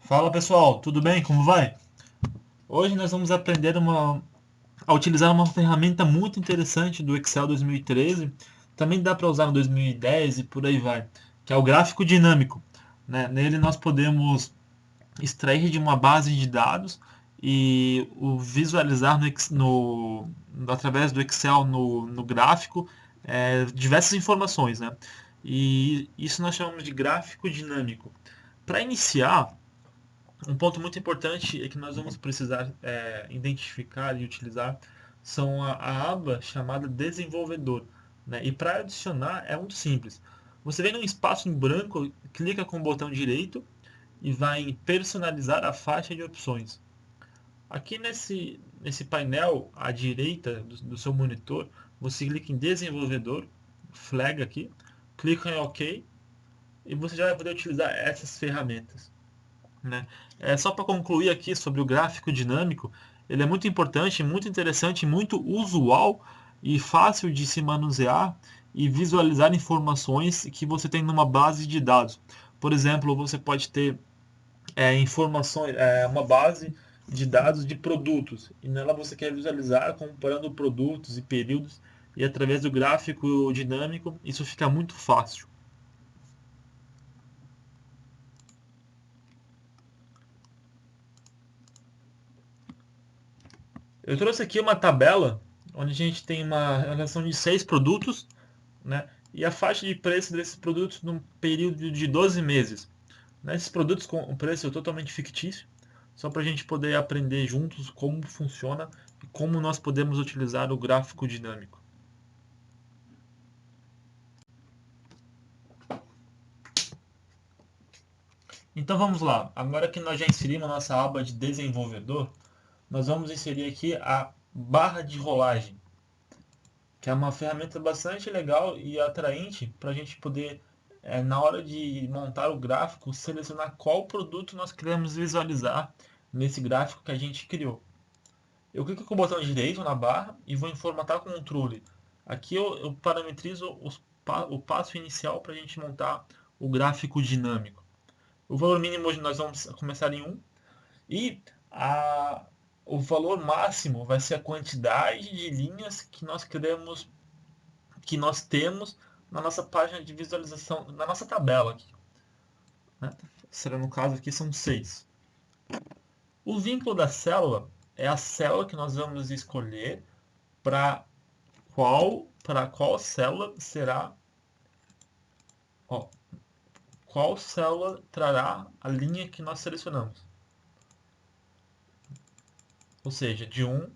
Fala pessoal, tudo bem? Como vai? Hoje nós vamos aprender a utilizar uma ferramenta muito interessante do Excel 2013. Também dá para usar no 2010 e por aí vai, que é o gráfico dinâmico, né? Nele nós podemos extrair de uma base de dados e o visualizar através do Excel no gráfico diversas informações, né? E isso nós chamamos de gráfico dinâmico. Para iniciar, um ponto muito importante é que nós vamos precisar identificar e utilizar são a aba chamada desenvolvedor, né? E para adicionar é muito simples. Você vem num espaço em branco, clica com o botão direito e vai em personalizar a faixa de opções. Aqui nesse painel à direita do seu monitor, você clica em desenvolvedor, flag aqui, clica em OK e você já vai poder utilizar essas ferramentas, né? Só para concluir aqui sobre o gráfico dinâmico, ele é muito importante, muito interessante, muito usual e fácil de se manusear e visualizar informações que você tem numa base de dados. Por exemplo, você pode ter informações, uma base de dados de produtos e nela você quer visualizar comparando produtos e períodos e através do gráfico dinâmico isso fica muito fácil. Eu trouxe aqui uma tabela onde a gente tem uma relação de 6 produtos, né? E a faixa de preço desses produtos num período de 12 meses. Né? Esses produtos com um preço totalmente fictício, só para a gente poder aprender juntos como funciona e como nós podemos utilizar o gráfico dinâmico. Então vamos lá. Agora que nós já inserimos a nossa aba de desenvolvedor, nós vamos inserir aqui a barra de rolagem, que é uma ferramenta bastante legal e atraente para a gente poder, na hora de montar o gráfico, selecionar qual produto nós queremos visualizar nesse gráfico que a gente criou. Eu clico com o botão direito na barra e vou em formatar controle. Aqui eu parametrizo o passo inicial para a gente montar o gráfico dinâmico. O valor mínimo hoje nós vamos começar em 1 e o valor máximo vai ser a quantidade de linhas que nós queremos que nós temos na nossa página de visualização, na nossa tabela aqui, né? Será no caso aqui são 6. O vínculo da célula é a célula que nós vamos escolher para qual célula será, ó, qual célula trará a linha que nós selecionamos. Ou seja, de 1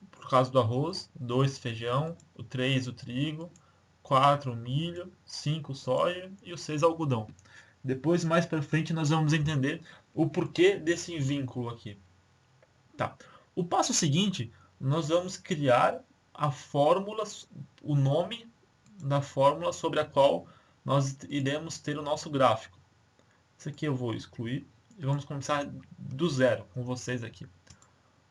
por causa do arroz, 2 feijão, o 3 o trigo, 4 o milho, 5 o soja e o 6 algodão. Depois, mais para frente, nós vamos entender o porquê desse vínculo aqui. Tá. O passo seguinte, nós vamos criar a fórmula, o nome da fórmula sobre a qual nós iremos ter o nosso gráfico. Isso aqui eu vou excluir e vamos começar do zero com vocês aqui.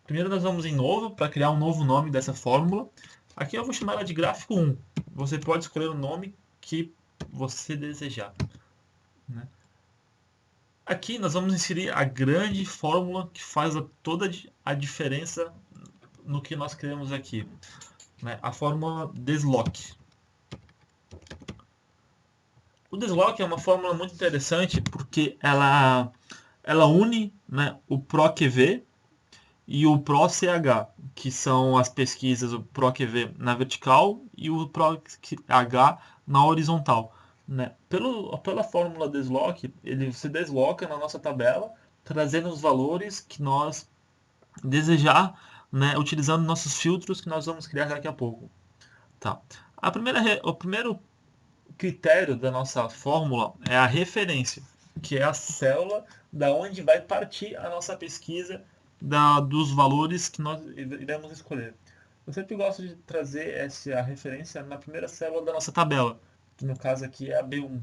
Primeiro nós vamos em novo para criar um novo nome dessa fórmula. Aqui eu vou chamar ela de gráfico 1. Você pode escolher o nome que você desejar, né? Aqui nós vamos inserir a grande fórmula que faz toda a diferença no que nós queremos aqui, né? A fórmula desloque. O desloque é uma fórmula muito interessante porque ela une, né, o PROQV e o PROCH, que são as pesquisas, o PROQV na vertical e o PROCH na horizontal, né? Pela fórmula desloque, ele se desloca na nossa tabela, trazendo os valores que nós desejar, né, utilizando nossos filtros que nós vamos criar daqui a pouco. Tá. O primeiro critério da nossa fórmula é a referência, que é a célula da onde vai partir a nossa pesquisa dos valores que nós iremos escolher. Eu sempre gosto de trazer essa referência na primeira célula da nossa tabela, que no caso aqui é a B1,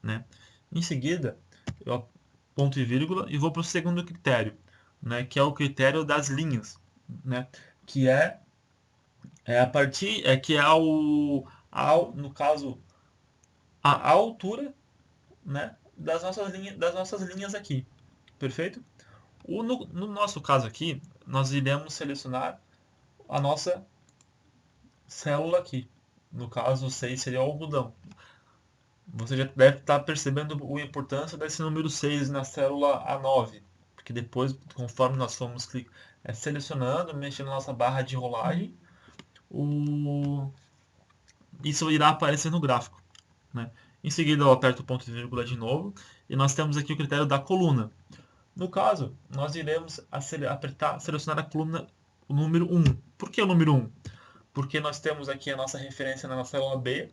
né? Em seguida, eu ponto e vírgula e vou para o segundo critério, né? Que é o critério das linhas, né? Que é a partir, que é no caso a altura, né, das nossas linhas aqui. Perfeito? No nosso caso aqui, nós iremos selecionar a nossa célula aqui. No caso, 6 seria o algodão. Você já deve estar percebendo a importância desse número 6 na célula A9. Porque depois, conforme nós formos selecionando, mexendo na nossa barra de rolagem, isso irá aparecer no gráfico. Né? Em seguida, eu aperto o ponto e vírgula de novo e nós temos aqui o critério da coluna. No caso, nós iremos selecionar a coluna o número 1. Por que o número 1? Porque nós temos aqui a nossa referência na célula B,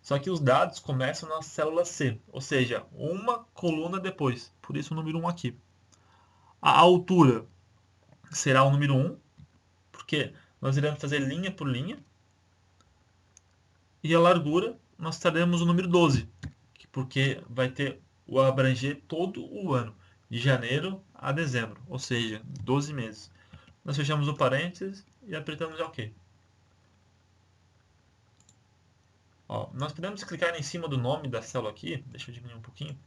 só que os dados começam na célula C, ou seja, uma coluna depois. Por isso o número 1 aqui. A altura será o número 1, porque nós iremos fazer linha por linha. E a largura nós teremos o número 12, porque vai ter o abranger todo o ano, de janeiro a dezembro, ou seja, 12 meses. Nós fechamos o parênteses e apertamos OK. Ó, nós podemos clicar em cima do nome da célula aqui, deixa eu diminuir um pouquinho,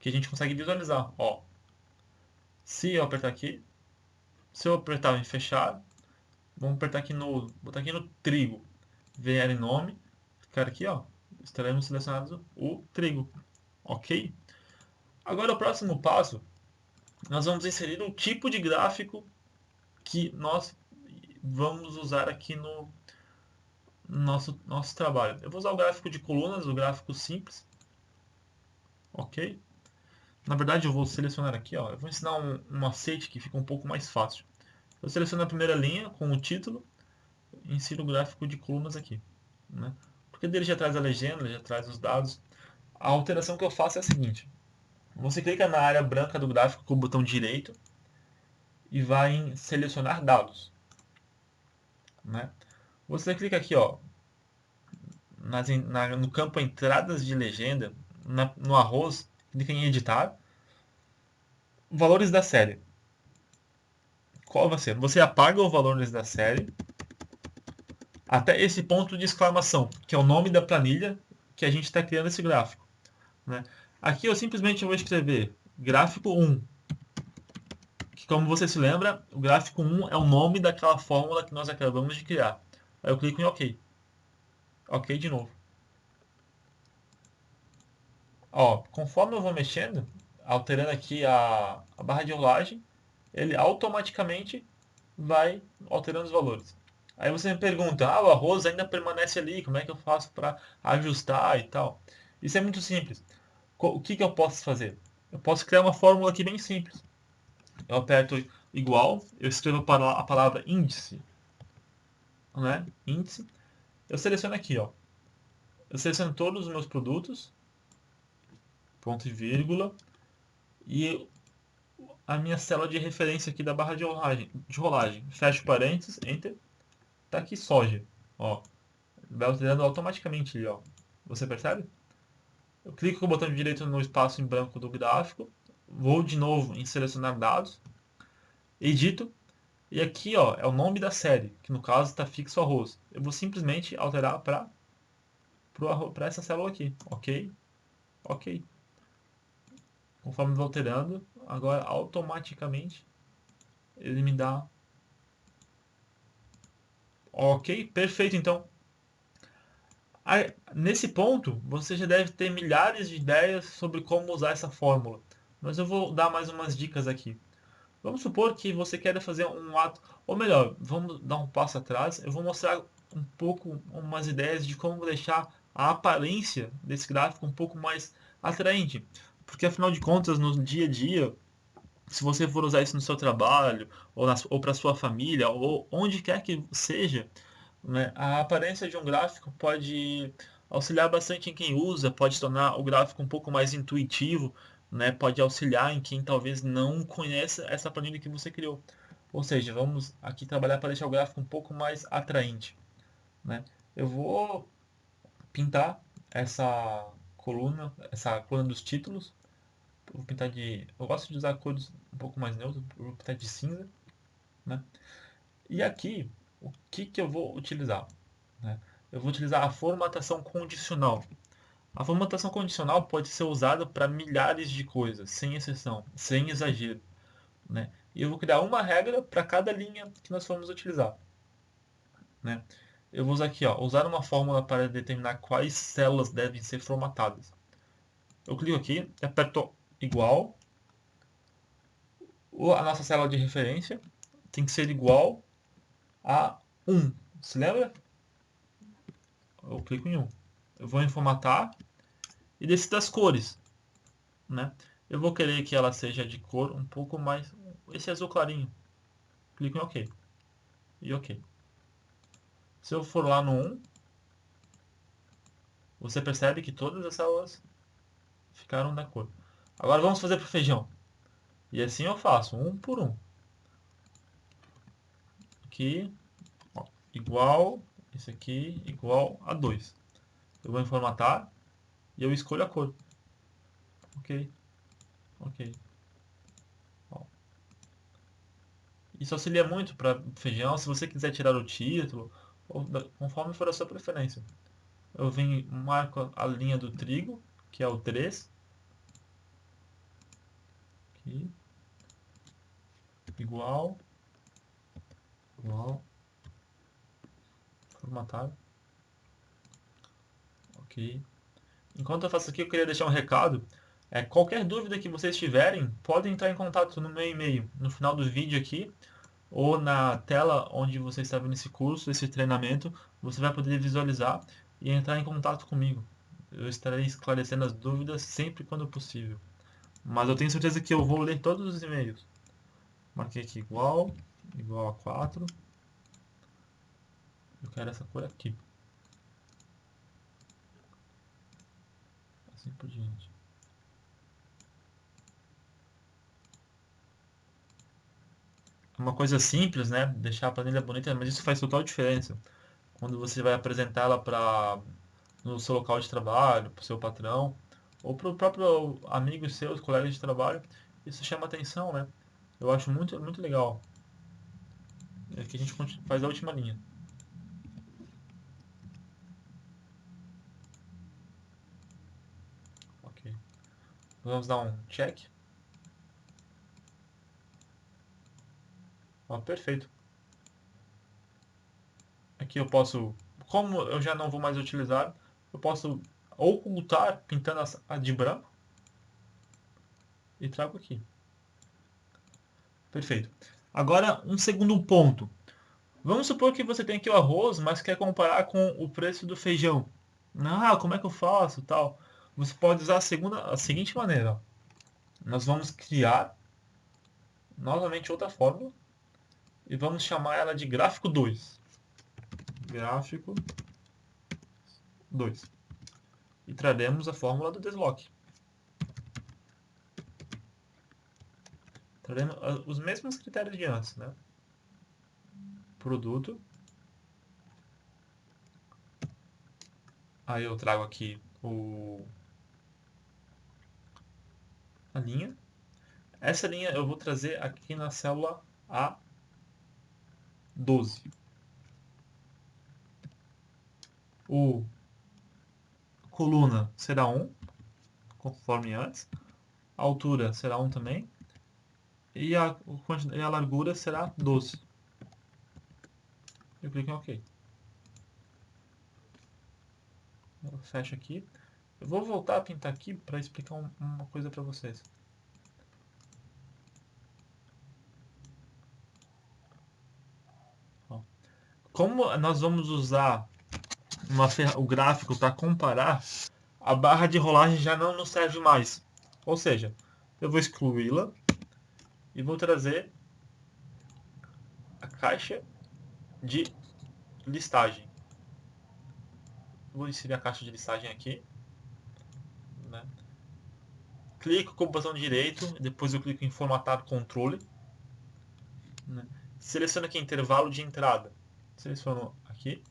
que a gente consegue visualizar. Ó, se eu apertar aqui, se eu apertar em fechar, vamos apertar aqui botar aqui no trigo, VL nome, clicar aqui, ó, estaremos selecionados o trigo, ok? Agora o próximo passo, nós vamos inserir um tipo de gráfico que nós vamos usar aqui no nosso trabalho. Eu vou usar o gráfico de colunas, o gráfico simples, ok? Na verdade, eu vou selecionar aqui, ó, eu vou ensinar um macete que fica um pouco mais fácil. Eu seleciono a primeira linha com o título e insiro o gráfico de colunas aqui. Né? Porque dele já traz a legenda, já traz os dados. A alteração que eu faço é a seguinte. Você clica na área branca do gráfico com o botão direito e vai em selecionar dados. Né? Você clica aqui, ó, no campo entradas de legenda, no arroz, clica em editar, valores da série. Qual vai ser? Você apaga os valores da série até esse ponto de exclamação, que é o nome da planilha que a gente está criando esse gráfico. Né? Aqui eu simplesmente vou escrever gráfico 1, que como você se lembra, o gráfico 1 é o nome daquela fórmula que nós acabamos de criar. Aí eu clico em OK. OK de novo. Ó, conforme eu vou mexendo, alterando aqui a barra de rolagem, ele automaticamente vai alterando os valores. Aí você me pergunta, o arroz ainda permanece ali, como é que eu faço para ajustar e tal? Isso é muito simples. O que eu posso fazer? Eu posso criar uma fórmula aqui bem simples. Eu aperto igual, eu escrevo a palavra índice, né? Índice. Eu seleciono aqui, ó. Eu seleciono todos os meus produtos, ponto e vírgula, e a minha célula de referência aqui da barra de rolagem. Fecho parênteses, enter. Tá aqui soja, ó. Vai alterando automaticamente ali, ó. Você percebe? Eu clico com o botão direito no espaço em branco do gráfico, vou de novo em selecionar dados, edito, e aqui ó, é o nome da série, que no caso está fixo arroz. Eu vou simplesmente alterar para essa célula aqui, ok? Ok. Conforme eu vou alterando, agora automaticamente ele me dá ok, perfeito então. Nesse ponto, você já deve ter milhares de ideias sobre como usar essa fórmula, mas eu vou dar mais umas dicas aqui. Vamos supor que você queira fazer um ato, ou melhor, vamos dar um passo atrás, eu vou mostrar um pouco umas ideias de como deixar a aparência desse gráfico um pouco mais atraente, porque afinal de contas, no dia a dia, se você for usar isso no seu trabalho, ou para sua família, ou onde quer que seja, né, a aparência de um gráfico pode auxiliar bastante em quem usa, pode tornar o gráfico um pouco mais intuitivo, né, pode auxiliar em quem talvez não conheça essa planilha que você criou. Ou seja, vamos aqui trabalhar para deixar o gráfico um pouco mais atraente. Né? Eu vou pintar essa coluna dos títulos. Vou pintar eu gosto de usar cores um pouco mais neutras, vou pintar de cinza. Né? E aqui, o que eu vou utilizar? Né? Eu vou utilizar a formatação condicional. A formatação condicional pode ser usada para milhares de coisas, sem exceção, sem exagero. né? E eu vou criar uma regra para cada linha que nós formos utilizar, né? Eu vou usar aqui, ó, usar uma fórmula para determinar quais células devem ser formatadas. Eu clico aqui, aperto igual, a nossa célula de referência tem que ser igual a 1. Se lembra? Eu clico em 1. Eu vou em formatar e decido as cores, né? Eu vou querer que ela seja de cor um pouco mais... esse azul clarinho. Clico em OK. E OK. Se eu for lá no 1, você percebe que todas as células ficaram da cor. Agora vamos fazer para o feijão. E assim eu faço, um por um. Aqui, ó, igual, esse aqui igual a 2. Eu vou em formatar e eu escolho a cor. Ok, ok. Ó. Isso auxilia muito para feijão, se você quiser tirar o título, conforme for a sua preferência. Eu venho, marco a linha do trigo, que é o 3. Aqui, igual, igual, formatar. Ok. Enquanto eu faço aqui, eu queria deixar um recado. Qualquer dúvida que vocês tiverem, podem entrar em contato no meu e-mail, no final do vídeo aqui, ou na tela onde você está vendo esse curso, esse treinamento, você vai poder visualizar e entrar em contato comigo. Eu estarei esclarecendo as dúvidas sempre quando possível. Mas eu tenho certeza que eu vou ler todos os e-mails. Marquei aqui igual, igual a 4. Eu quero essa cor aqui. Assim por diante. Uma coisa simples, né? Deixar a planilha bonita, mas isso faz total diferença. Quando você vai apresentá-la para no seu local de trabalho, para o seu patrão, ou para o próprio amigo seus, colegas de trabalho, isso chama atenção, né? Eu acho muito, muito legal. Aqui a gente faz a última linha. Ok. Vamos dar um check. Ó, perfeito. Aqui eu posso, como eu já não vou mais utilizar, eu posso ocultar pintando a de branco e trago aqui. Perfeito. Agora, um segundo ponto. Vamos supor que você tem aqui o arroz, mas quer comparar com o preço do feijão. Ah, como é que eu faço, tal? Você pode usar a seguinte maneira. Nós vamos criar novamente outra fórmula e vamos chamar ela de gráfico 2. Gráfico 2. E traremos a fórmula do desloque. Traremos os mesmos critérios de antes, né? Produto. Aí eu trago aqui a linha. Essa linha eu vou trazer aqui na célula A12. O coluna será 1, conforme antes. A altura será 1 também. E a largura será 12. Eu clico em OK. Eu fecho aqui. Eu vou voltar a pintar aqui para explicar uma coisa para vocês. Ó. Como nós vamos usar o gráfico para comparar, a barra de rolagem já não nos serve mais. Ou seja, eu vou excluí-la e vou trazer a caixa de listagem. Vou inserir a caixa de listagem aqui, né? Clico com o botão direito, depois eu clico em formatar controle, né? Seleciono aqui intervalo de entrada, seleciono aqui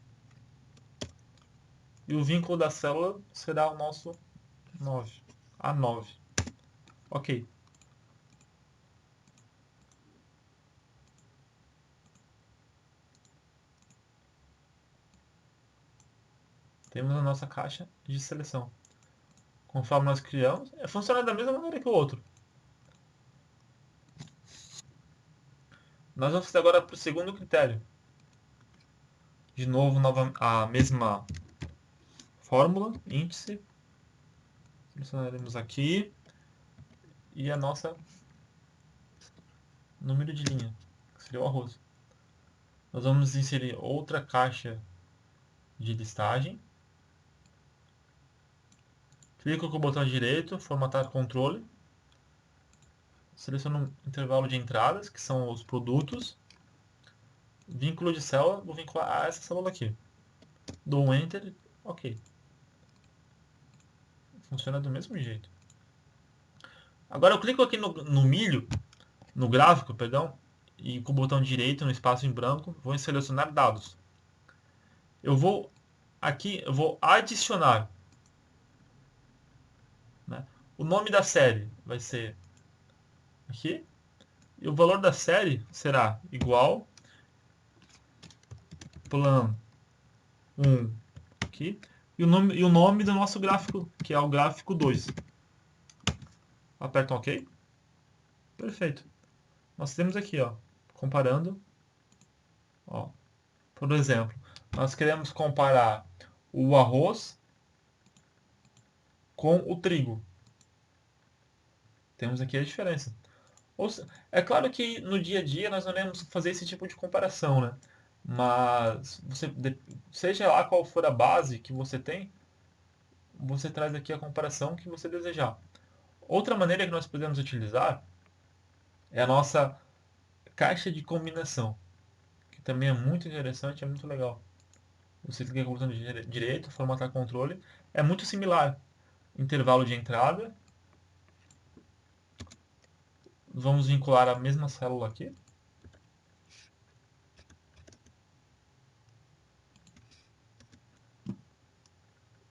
e o vínculo da célula será o nosso 9, A9. Ok. Temos a nossa caixa de seleção. Conforme nós criamos, funciona da mesma maneira que o outro. Nós vamos fazer agora para o segundo critério. De novo, a mesma fórmula, índice. Selecionaremos aqui. E a nossa número de linha, que seria o arroz. Nós vamos inserir outra caixa de listagem. Clico com o botão direito, formatar controle. Seleciono um intervalo de entradas, que são os produtos. Vínculo de célula, vou vincular a essa célula aqui. Dou um Enter, ok. Funciona do mesmo jeito. Agora eu clico aqui no milho, no gráfico, perdão, e com o botão direito no espaço em branco, vou selecionar dados. Eu vou aqui, eu vou adicionar, né? O nome da série vai ser aqui, e o valor da série será igual plan 1 aqui, e o nome do nosso gráfico, que é o gráfico 2. Aperta OK. Perfeito. Nós temos aqui, ó, comparando, ó, por exemplo, nós queremos comparar o arroz com o trigo. Temos aqui a diferença. É claro que no dia a dia nós não iremos fazer esse tipo de comparação, né? Mas seja lá qual for a base que você tem, você traz aqui a comparação que você desejar. Outra maneira que nós podemos utilizar é a nossa caixa de combinação, que também é muito interessante, é muito legal. Você clica com o botão direito, formatar controle, é muito similar. Intervalo de entrada, vamos vincular a mesma célula aqui.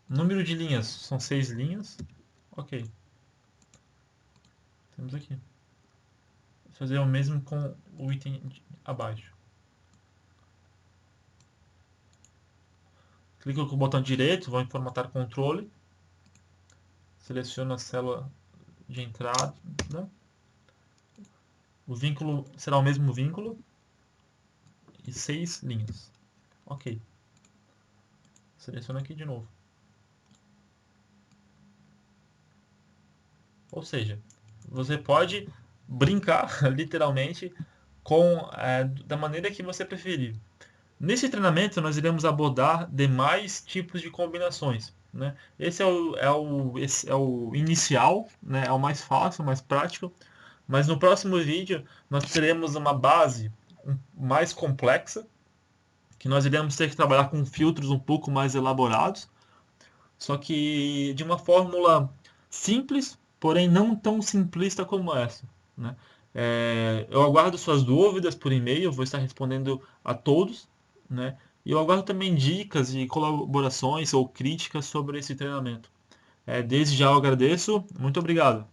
Número de linhas, são 6 linhas. Ok. Temos aqui. Vou fazer o mesmo com o item abaixo. Clico com o botão direito, vou em formatar controle. Seleciono a célula de entrada. O vínculo será o mesmo vínculo. E 6 linhas. Ok. Seleciono aqui de novo. Ou seja, você pode brincar, literalmente, da maneira que você preferir. Nesse treinamento, nós iremos abordar demais tipos de combinações. Né? Esse é o inicial, né? É o mais fácil, o mais prático. Mas no próximo vídeo, nós teremos uma base mais complexa, que nós iremos ter que trabalhar com filtros um pouco mais elaborados, só que de uma fórmula simples, porém não tão simplista como essa. Né? Eu aguardo suas dúvidas por e-mail, vou estar respondendo a todos. Né? E eu aguardo também dicas e colaborações ou críticas sobre esse treinamento. Desde já eu agradeço, muito obrigado.